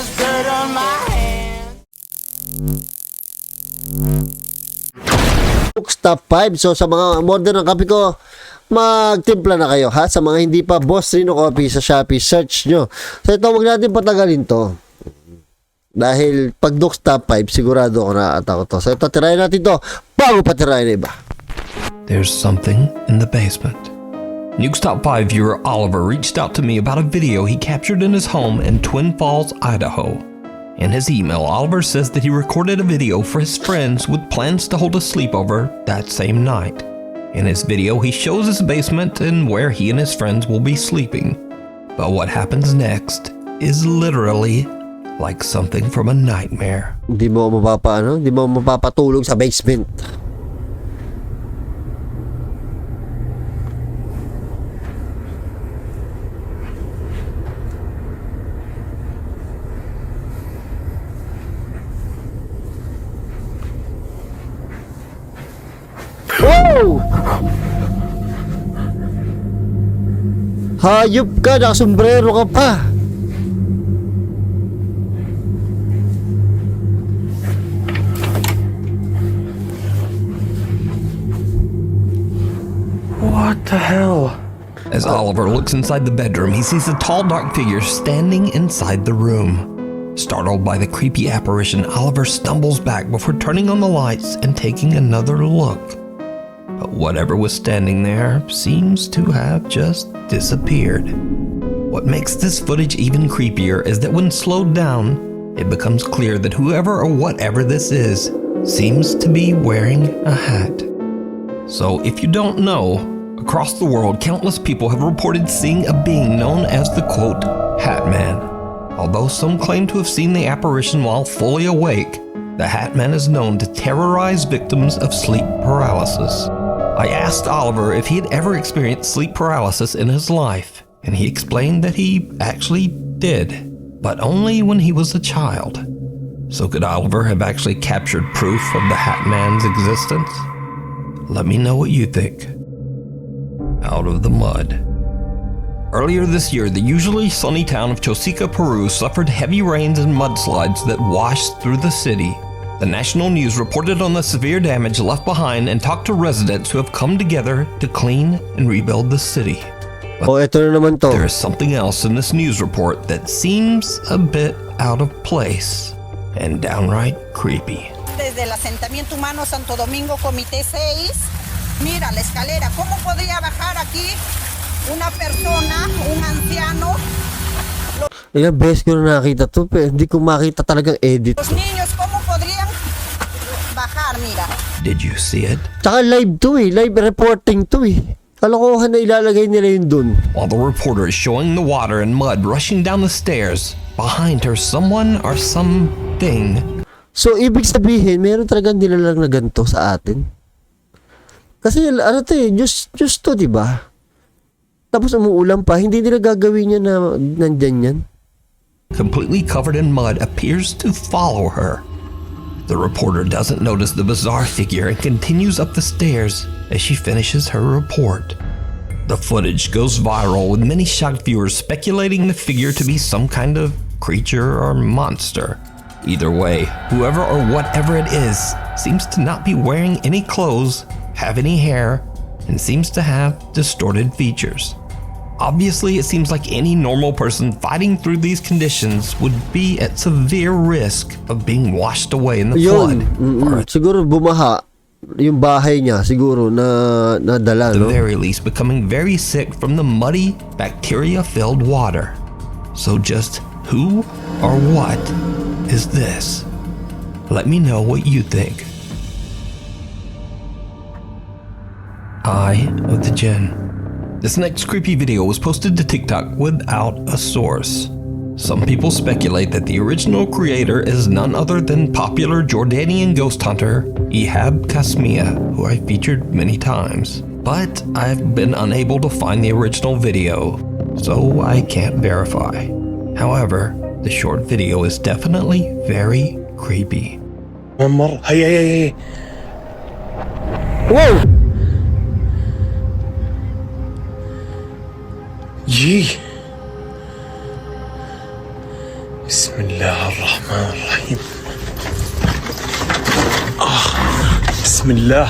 there's dirt on my hands. NUKES Top 5. So sa mga order ng kape ko, magtimpla na kayo ha. Sa mga hindi pa Boss Rino Coffee sa Shopee, search nyo. So ito, wag natin patagalin to. Dahil pag NUKES Top 5, sigurado ako na atako to. So ito, tirahin natin to bago pa tirahin na iba. There's something in the basement. NUKES Top 5 viewer Oliver reached out to me about a video he captured in his home in Twin Falls, Idaho. In his email, Oliver says that he recorded a video for his friends with plans to hold a sleepover that same night. In his video, he shows his basement and where he and his friends will be sleeping. But what happens next is literally like something from a nightmare. Hindi mo mapapatulog sa basement. Wow! Hayop ka, nakasombrero ka pa. What the hell? As Oliver looks inside the bedroom, he sees a tall, dark figure standing inside the room. Startled by the creepy apparition, Oliver stumbles back before turning on the lights and taking another look. But whatever was standing there seems to have just disappeared. What makes this footage even creepier is that when slowed down, it becomes clear that whoever or whatever this is seems to be wearing a hat. So if you don't know, across the world, countless people have reported seeing a being known as the quote, Hat Man. Although some claim to have seen the apparition while fully awake, the Hat Man is known to terrorize victims of sleep paralysis. I asked Oliver if he had ever experienced sleep paralysis in his life, and he explained that he actually did, but only when he was a child. So could Oliver have actually captured proof of the Hat Man's existence? Let me know what you think. Out of the mud. Earlier this year, the usually sunny town of Chosica, Peru suffered heavy rains and mudslides that washed through the city. The national news reported on the severe damage left behind and talked to residents who have come together to clean and rebuild the city. But Ito na naman to. there is something else in this news report that seems a bit out of place and downright creepy. Desde el asentamiento humano Santo Domingo, Comité 6. Mira la escalera. ¿Cómo podría bajar aquí una persona, un anciano? Ilang beses ko na nakita to, pero hindi ko makita talagang edit. Los niños, ¿cómo podrían bajar? Mira. Did you see it? Tsaka live to live reporting to Kalokohan na ilalagay nila yun dun. While the reporter is showing the water and mud rushing down the stairs, behind her someone or something. So, ibig sabihin, meron talagang nilalang na ganito sa atin. Kasi, ano to just to, diba? Tapos umuulan pa, hindi nila gagawin niya na nandyan yan. Completely covered in mud appears to follow her. The reporter doesn't notice the bizarre figure and continues up the stairs as she finishes her report. The footage goes viral with many shocked viewers speculating the figure to be some kind of creature or monster. Either way, whoever or whatever it is seems to not be wearing any clothes, have any hair, and seems to have distorted features. Obviously, it seems like any normal person fighting through these conditions would be at severe risk of being washed away in the flood. Siguro bumaha yung bahay niya, siguro na nadala, At the no? very least, becoming very sick from the muddy, bacteria-filled water. So just who or what is this? Let me know what you think. Eye of the Jinn. This next creepy video was posted to TikTok without a source. Some people speculate that the original creator is none other than popular Jordanian ghost hunter Ihab Kasmia, who I featured many times. But I've been unable to find the original video, so I can't verify. However, the short video is definitely very creepy. Hey. Whoa! Gee. بسم الله الرحمن الرحيم. بسم الله.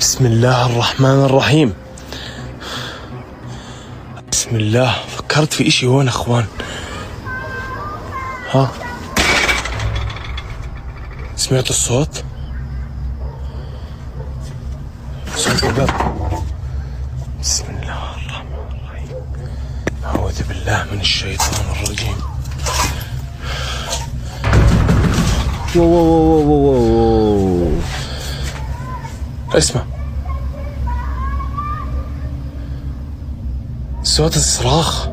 بسم الله الرحمن الرحيم. بسم الله. فكرت في اشي هون اخوان. ها سمعت الصوت؟ صوت الباب. بسم الله الرحمن الرحيم. أعوذ بالله من الشيطان الرجيم. Wow. اسمع صوت الصراخ.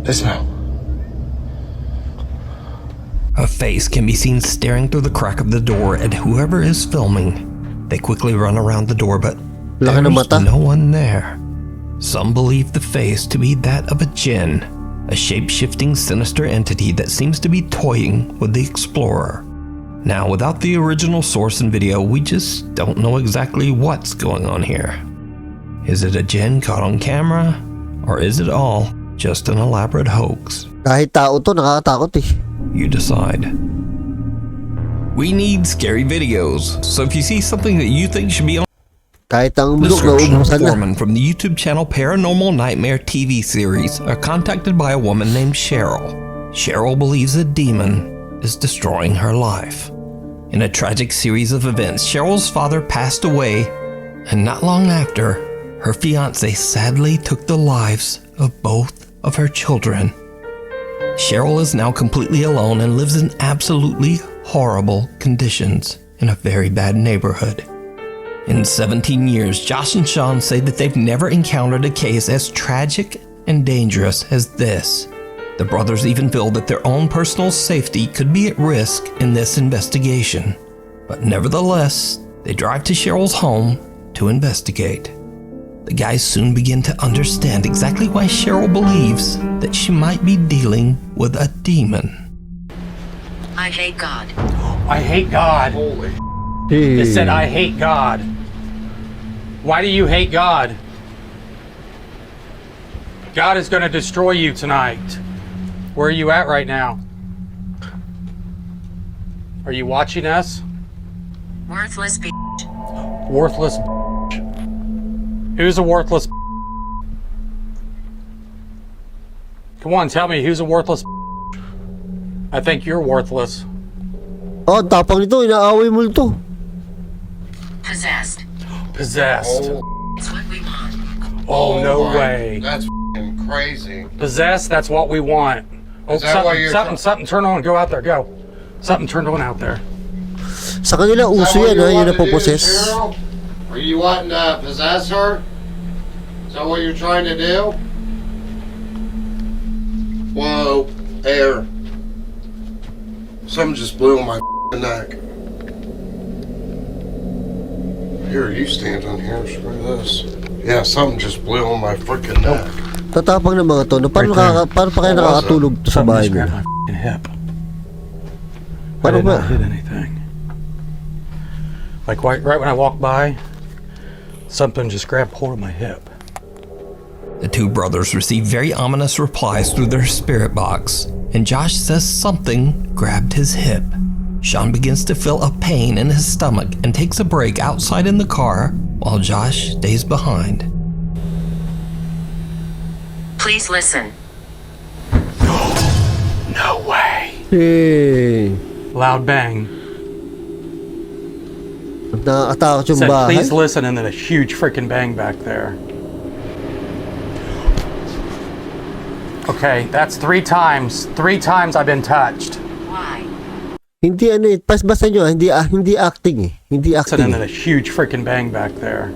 اسمع. A face can be seen staring through the crack of the door at whoever is filming. They quickly run around the door, but Laki ng mata. there's no one there. Some believe the face to be that of a jinn, a shape-shifting sinister entity that seems to be toying with the explorer. Now, without the original source and video, we just don't know exactly what's going on here. Is it a jinn caught on camera? Or is it all just an elaborate hoax? Kahit tao to, nakakatakot eh. You decide. We need scary videos, so if you see something that you think should be on Kahit ang the bulok na description, ubusan na. foreman from the YouTube channel Paranormal Nightmare TV series are contacted by a woman named Cheryl. Cheryl believes a demon is destroying her life. In a tragic series of events, Cheryl's father passed away, and not long after, her fiancé sadly took the lives of both of her children. Cheryl is now completely alone and lives in absolutely horrible conditions in a very bad neighborhood. In 17 years, Josh and Sean say that they've never encountered a case as tragic and dangerous as this. The brothers even feel that their own personal safety could be at risk in this investigation. But nevertheless, they drive to Cheryl's home to investigate. The guys soon begin to understand exactly why Cheryl believes that she might be dealing with a demon. I hate God. I hate God. Hey. It said, I hate God. Why do you hate God? God is going to destroy you tonight. Where are you at right now? Are you watching us? Worthless b****. Worthless b****. Who's a worthless b****? Come on, tell me, who's a worthless b****? I think you're worthless. Oh, tapang nito, inaaway mo ito. Possessed. Possessed. It's what we want. Oh, no my- way. That's f***ing crazy. Possessed, that's what we want. Oh, Is that why you're something, turn on, go out there, go. Something turned on out there. Sa kanila, Is that uso what yan you ha, yung wanted to do, napoposes. Cheryl? Are you wanting to possess her? Is that what you're trying to do? Whoa, air. Something just blew on my f***ing neck. Here, you stand on here, screw this. Yeah, something just blew on my freaking neck. Tatapang ng mga to. Paano, Right there. paano pa kayo nakakatulog to sa Something bahay just grabbed nila? my f***ing hip. I Paano did ba? not hit anything. Like right when I walked by, something just grabbed hold of my hip. The two brothers receive very ominous replies through their spirit box, and Josh says something grabbed his hip. Sean begins to feel a pain in his stomach and takes a break outside in the car while Josh stays behind. Please listen. No way. Hey. Loud bang. Nakakatakot yung Said, bahay. please listen, and then a huge freaking bang back there. Okay, that's 3 times. 3 times I've been touched. Why? Hindi ano eh, basta nyo, hindi acting eh. Hindi And acting then eh. a huge freaking bang back there.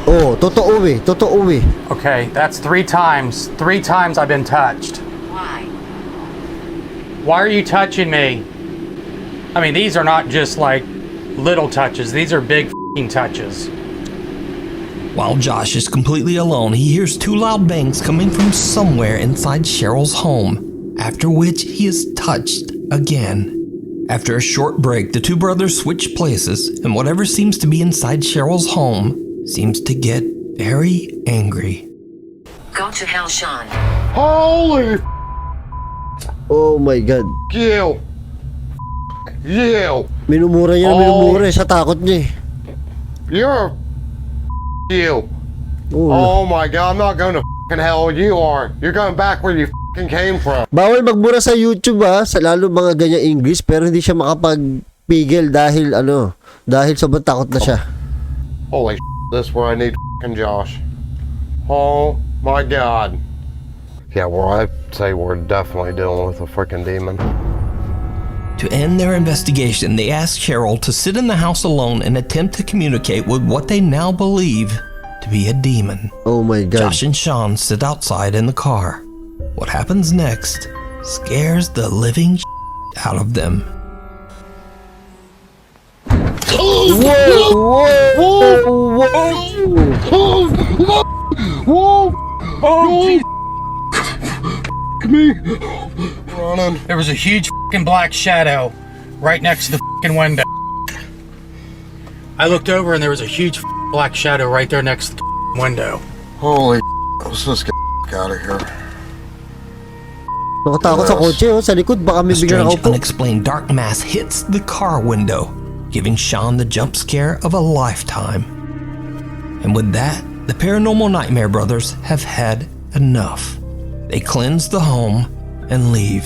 Oh, totoo eh, totoo eh. Okay, that's 3 times. 3 times I've been touched. Why? Why are you touching me? I mean, these are not just like little touches. These are big f***ing touches. While Josh is completely alone, he hears 2 loud bangs coming from somewhere inside Cheryl's home, after which he is touched again. After a short break, the two brothers switch places, and whatever seems to be inside Cheryl's home seems to get very angry. Go to hell, Sean. Holy Oh my God. you. You. Minumura niya na minumura sa takot niya eh. You're you. Oh. Oh my God, I'm not going to hell. You are. You're going back where you came from. Bawal magmura sa YouTube sa lalo mga ganyan English, pero hindi siya makapagpigil dahil dahil sobrang takot na siya. Holy this is where I need Josh. Oh my God. Yeah, well, I'd say we're definitely dealing with a freaking demon. To end their investigation, they asked Cheryl to sit in the house alone and attempt to communicate with what they now believe to be a demon. Oh my God. Josh and Sean sit outside in the car. What happens next scares the living out of them. Whoa! Me. Running. There was a huge black shadow right next to the window. I looked over and there was a huge black shadow right there next to the window. Holy let's just get out of here. Nakatakot sa kotse sa likod, baka A may bigla strange, nakaupo. unexplained dark mass hits the car window, giving Sean the jump scare of a lifetime. And with that, the Paranormal Nightmare brothers have had enough. They cleanse the home and leave.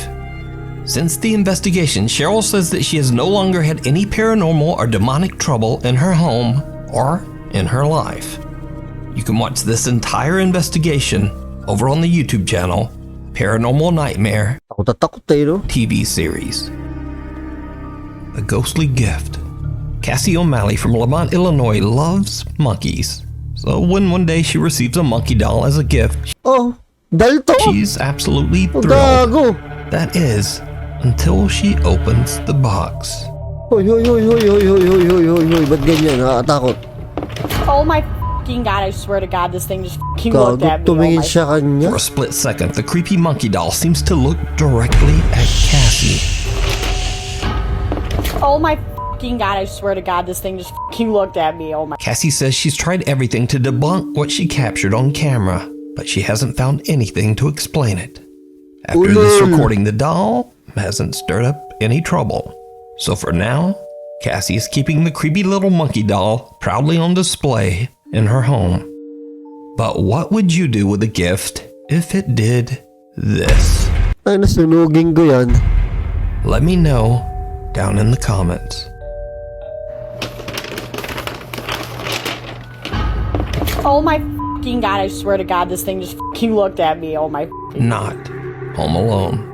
Since the investigation, Cheryl says that she has no longer had any paranormal or demonic trouble in her home or in her life. You can watch this entire investigation over on the YouTube channel Paranormal Nightmare Takot no? TV series. A ghostly gift. Cassie O'Malley from Lamont, Illinois loves monkeys. So when one day she receives a monkey doll as a gift, Oh, dahil to. she's absolutely Oh, thrilled. gago. That is, until she opens the box. Hoy, ba't ganyan? Nakakatakot. Oh my fucking God, I swear to God, this thing just fucking looked Gago, at me. tumingin Oh my siya kanya. For a split second, the creepy monkey doll seems to look directly at Cassie. Oh my fucking God, I swear to God, this thing just fucking looked at me. Oh my. Cassie says she's tried everything to debunk what she captured on camera, but she hasn't found anything to explain it. After this recording, the doll hasn't stirred up any trouble. So for now, Cassie is keeping the creepy little monkey doll proudly on display in her home. But what would you do with a gift if it did this? Ay, nasunugin ko yan. Let me know down in the comments. Oh my fucking God, I swear to God, this thing just fucking looked at me. Oh my. Not Home Alone.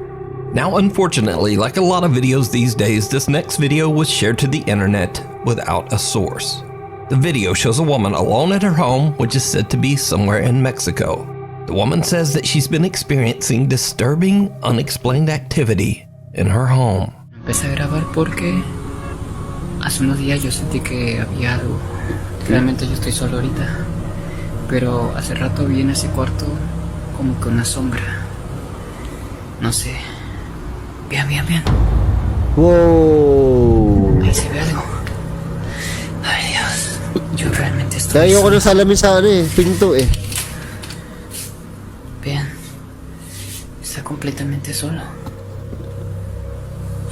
Now, unfortunately, like a lot of videos these days, this next video was shared to the internet without a source. The video shows a woman alone at her home, which is said to be somewhere in Mexico. The woman says that she's been experiencing disturbing, unexplained activity in her home. Empecé a grabar porque hace unos días yo sentí que había algo. Realmente yo estoy solo ahorita, pero hace rato vi en ese cuarto como que una sombra. No sé. Bien. Wow. Ahí se ve algo. Ay Dios, yo realmente estoy Kaya ko solo. na salamin sa pinto eh. Bien, está completamente solo.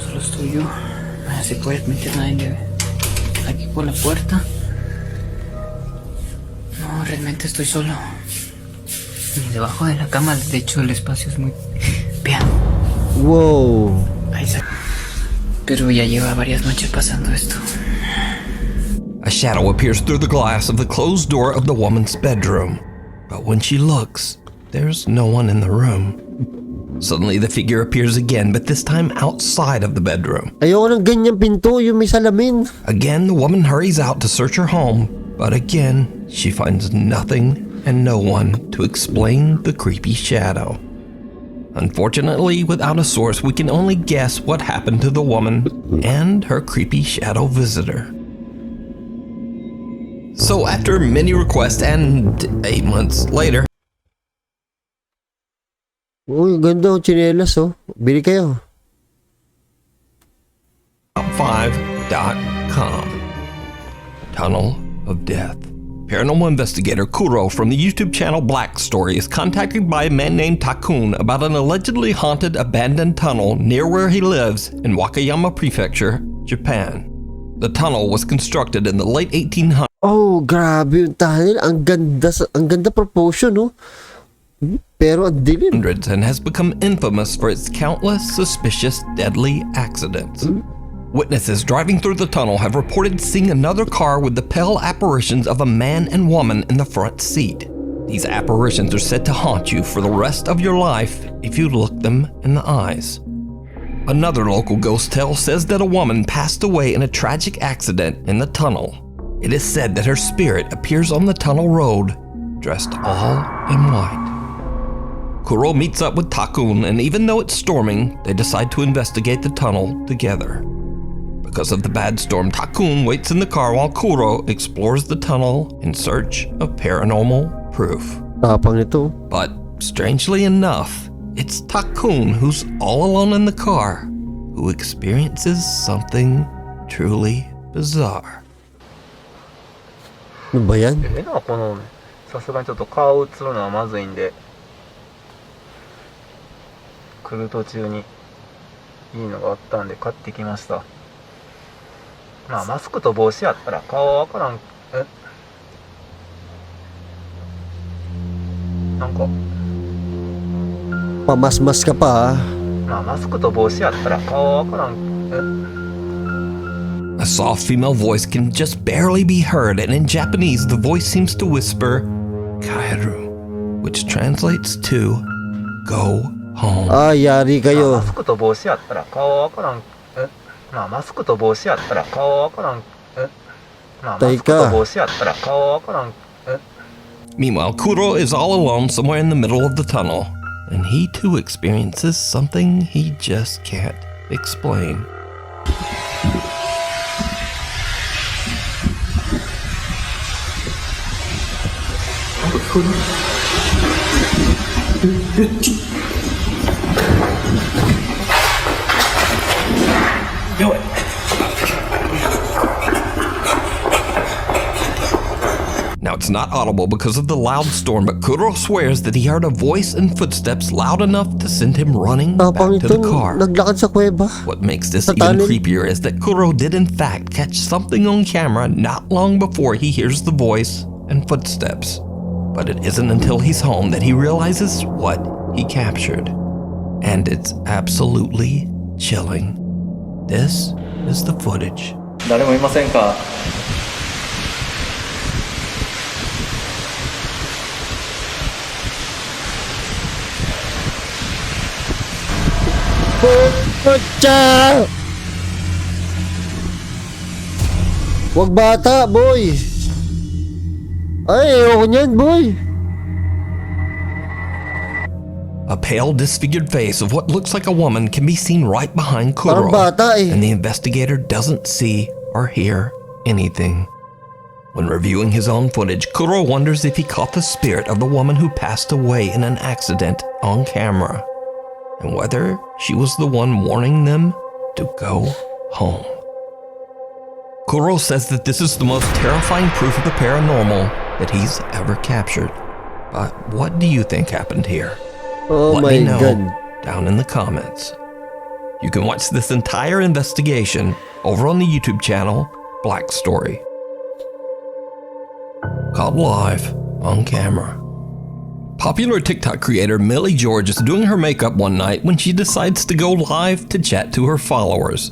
Solo estoy yo. No se puede meter nadie aquí por la puerta. No, realmente estoy solo. Ni debajo de la cama, de hecho el espacio es muy... Bien. Wow. Ahí está. Pero ya lleva varias noches pasando esto. A shadow appears through the glass of the closed door of the woman's bedroom. But when she looks, there's no one in the room. Suddenly, the figure appears again, but this time outside of the bedroom. Ayoko ng ganyang pinto, yung may salamin. Again, the woman hurries out to search her home, but again, she finds nothing and no one to explain the creepy shadow. Unfortunately, without a source, we can only guess what happened to the woman and her creepy shadow visitor. So after many requests and 8 months later, Uy, ganda yung tsinelas oh. Bili kayo. Top5.com. Tunnel of Death. Paranormal investigator Kuro from the YouTube channel Black Story is contacted by a man named Takun about an allegedly haunted abandoned tunnel near where he lives in Wakayama Prefecture, Japan. The tunnel was constructed in the late 1800s. Oh, grabe yung tunnel. Ang ganda proportion, no? Pero ang dilim. And has become infamous for its countless suspicious deadly accidents. Witnesses driving through the tunnel have reported seeing another car with the pale apparitions of a man and woman in the front seat. These apparitions are said to haunt you for the rest of your life if you look them in the eyes. Another local ghost tale says that a woman passed away in a tragic accident in the tunnel. It is said that her spirit appears on the tunnel road, dressed all in white. Kuro meets up with Takun, and even though it's storming, they decide to investigate the tunnel together. Because of the bad storm, Takun waits in the car while Kuro explores the tunnel in search of paranormal proof. Tapang nito. But strangely enough, it's Takun who's all alone in the car who experiences something truly bizarre. Ano ba yan? このさすがにちょっと顔映るのはまずいんで、来る途中にいいのがあったんで買ってきました。まあマスクと帽子やったら顔はわからん。なんか Pamasmas ka pa, ah. まあマスクと帽子やったら顔はわからん。A soft female voice can just barely be heard, and in Japanese, the voice seems to whisper, Kaeru, which translates to, go home. Ah, yari kayo. マスクと帽子やったら顔はわからん。まあマスクと帽子やったら顔はわからん。まあマスクと帽子やったら顔はわからん。 Meanwhile, Kuro is all alone somewhere in the middle of the tunnel, and he too experiences something he just can't explain. Do it. Now it's not audible because of the loud storm, but Kuro swears that he heard a voice and footsteps loud enough to send him running back to the car. Naglakad sa kuweba. What makes this even creepier is that Kuro did in fact catch something on camera not long before he hears the voice and footsteps. But it isn't until he's home that he realizes what he captured. And it's absolutely chilling. This is the footage. 誰もいませんか? Putya! Wag bata, boy! Ay, ayoko niyan, boy! A pale, disfigured face of what looks like a woman can be seen right behind Kuro, Parang bata eh. and the investigator doesn't see or hear anything. When reviewing his own footage, Kuro wonders if he caught the spirit of the woman who passed away in an accident on camera, and whether she was the one warning them to go home. Kuro says that this is the most terrifying proof of the paranormal that he's ever captured. But what do you think happened here? Oh Let my me know God. down in the comments. You can watch this entire investigation over on the YouTube channel Black Story, called Live on Camera. Popular TikTok creator Millie George is doing her makeup one night when she decides to go live to chat to her followers.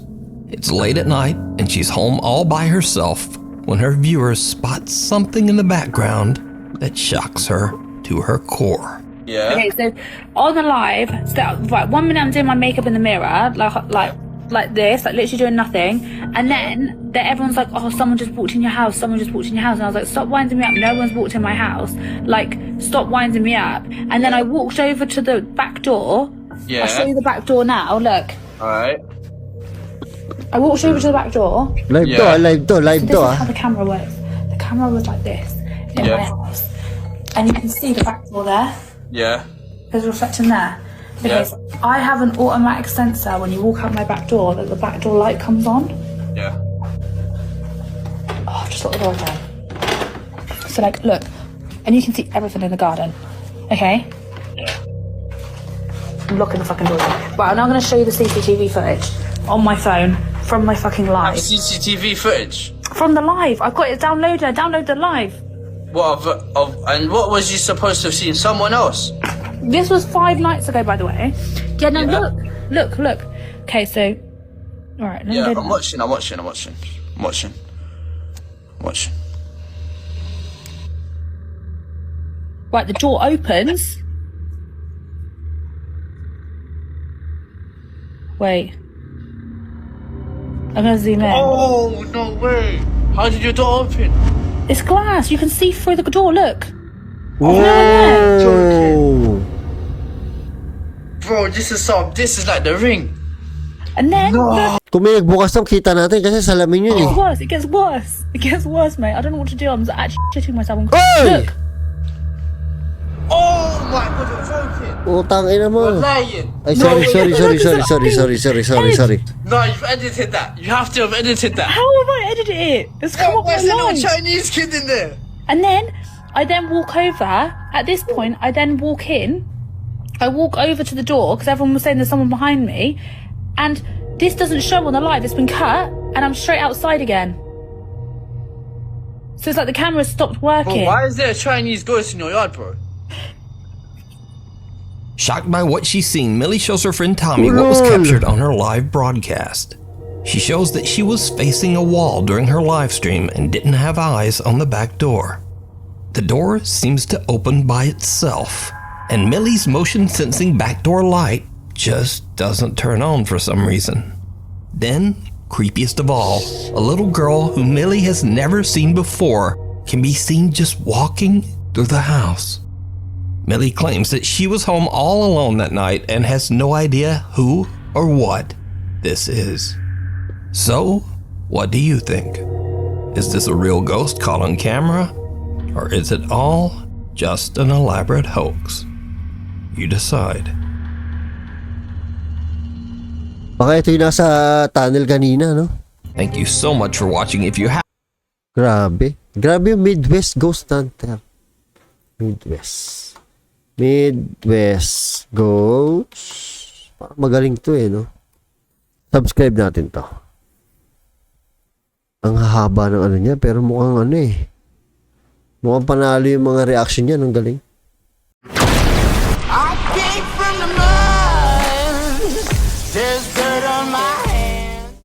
It's late at night and she's home all by herself when her viewers spot something in the background that shocks her to her core. Yeah. Okay, so on the live, right, 1 minute I'm doing my makeup in the mirror, like this, like literally doing nothing, and then everyone's like, oh, someone just walked in your house, someone just walked in your house, and I was like, stop winding me up, no one's walked in my house, like, stop winding me up. And then I walked over to the back door. Yeah. I'll show you the back door now, look. Alright. I walked over to the back door. Live to. This is how the camera works. The camera was like this in my house, and you can see the back door there. Yeah. There's a reflection there. Okay, so I have an automatic sensor when you walk out my back door that the back door light comes on. Yeah. Oh, just lock the door again. So like, look, and you can see everything in the garden. Okay. I'm locking the fucking door. Right, I'm now going to show you the CCTV footage on my phone from my fucking live. CCTV footage From the live. I've got it downloaded. I downloaded the live. What and what was you supposed to have seen? Someone else? This was 5 nights ago, by the way. Yeah, no, look. Okay, so, all right. Yeah, I'm watching. Right, the door opens. Wait. I'm gonna zoom in. Oh, no way. How did your door open? It's glass. You can see through the door. Look. Whoa! Bro, this is like the Ring. And then Kung may nagbukas ng kita natin kasi salamin yun eh. It gets worse, mate. I don't know what to do. I'm actually shitting myself. Hey! Look. Oh my god, you're joking. Utang ina mo. You're lying. Ay, sorry. No, you've edited that. You have to have edited that. How have I edited it? It's come up Why is there no live. Chinese kid in there? And then I walk over. At this point, I then walk in. I walk over to the door because everyone was saying there's someone behind me, and this doesn't show on the live. It's been cut, and I'm straight outside again. So it's like the camera stopped working. Bro, why is there a Chinese ghost in your yard, bro? Shocked by what she's seen, Millie shows her friend Tommy what was captured on her live broadcast. She shows that she was facing a wall during her live stream and didn't have eyes on the back door. The door seems to open by itself, and Millie's motion-sensing backdoor light just doesn't turn on for some reason. Then, creepiest of all, a little girl who Millie has never seen before can be seen just walking through the house. Millie claims that she was home all alone that night and has no idea who or what this is. So, what do you think? Is this a real ghost caught on camera? Or is it all just an elaborate hoax? You decide. Baka ito yung nasa tunnel kanina, no? Thank you so much for watching. If you have... Grabe yung Midwest Ghost Hunter. Midwest Ghost. Parang magaling to eh, no? Subscribe natin to. Ang haba ng ano niya, pero mukhang ano eh. Mukhang panalo yung mga reaction niya. Ang galing. I came from the mud. There's dirt on my hands.